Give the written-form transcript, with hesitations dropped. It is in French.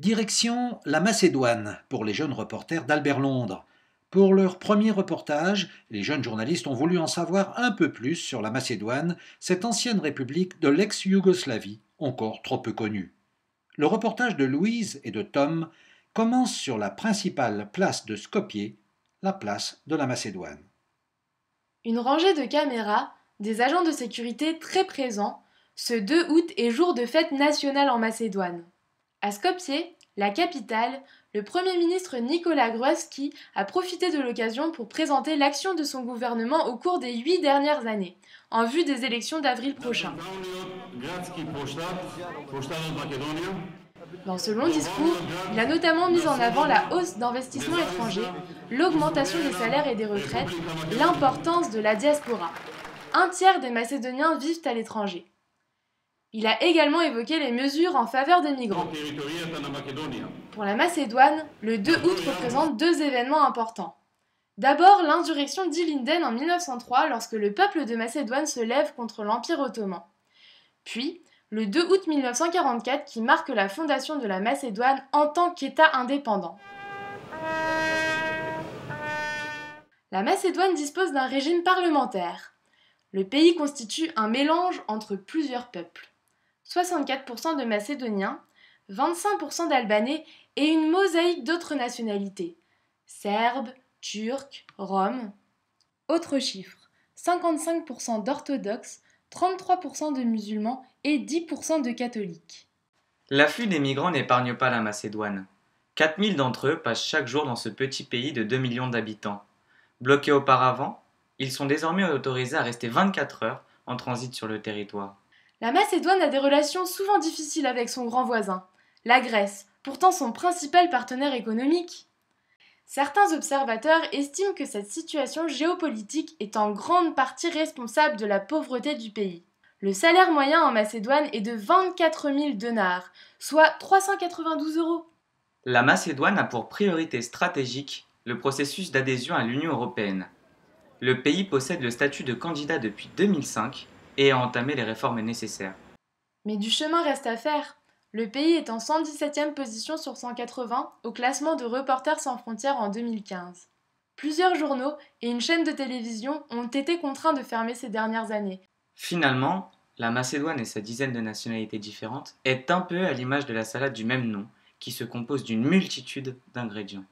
Direction la Macédoine pour les jeunes reporters d'Albert Londres. Pour leur premier reportage, les jeunes journalistes ont voulu en savoir un peu plus sur la Macédoine, cette ancienne république de l'ex-Yougoslavie, encore trop peu connue. Le reportage de Louise et de Tom commence sur la principale place de Skopje, la place de la Macédoine. Une rangée de caméras, des agents de sécurité très présents. Ce 2 août est jour de fête nationale en Macédoine. À Skopje, la capitale, le Premier ministre Nikola Gruevski a profité de l'occasion pour présenter l'action de son gouvernement au cours des 8 dernières années, en vue des élections d'avril prochain. Dans ce long discours, il a notamment mis en avant la hausse d'investissements étrangers, l'augmentation des salaires et des retraites, l'importance de la diaspora. Un tiers des Macédoniens vivent à l'étranger. Il a également évoqué les mesures en faveur des migrants. Pour la Macédoine, le 2 août représente deux événements importants. D'abord, l'insurrection d'Ilinden en 1903 lorsque le peuple de Macédoine se lève contre l'Empire ottoman. Puis, le 2 août 1944 qui marque la fondation de la Macédoine en tant qu'État indépendant. La Macédoine dispose d'un régime parlementaire. Le pays constitue un mélange entre plusieurs peuples. 64% de Macédoniens, 25% d'Albanais et une mosaïque d'autres nationalités. Serbes, Turcs, Roms. Autres chiffres, 55% d'orthodoxes, 33% de musulmans et 10% de catholiques. L'afflux des migrants n'épargne pas la Macédoine. 4000 d'entre eux passent chaque jour dans ce petit pays de 2 millions d'habitants. Bloqués auparavant, ils sont désormais autorisés à rester 24 heures en transit sur le territoire. La Macédoine a des relations souvent difficiles avec son grand voisin, la Grèce, pourtant son principal partenaire économique. Certains observateurs estiment que cette situation géopolitique est en grande partie responsable de la pauvreté du pays. Le salaire moyen en Macédoine est de 24 000 dinars, soit 392 €. La Macédoine a pour priorité stratégique le processus d'adhésion à l'Union européenne. Le pays possède le statut de candidat depuis 2005 et a entamé les réformes nécessaires. Mais du chemin reste à faire. Le pays est en 117e position sur 180 au classement de Reporters sans frontières en 2015. Plusieurs journaux et une chaîne de télévision ont été contraints de fermer ces dernières années. Finalement, la Macédoine et sa dizaine de nationalités différentes est un peu à l'image de la salade du même nom, qui se compose d'une multitude d'ingrédients.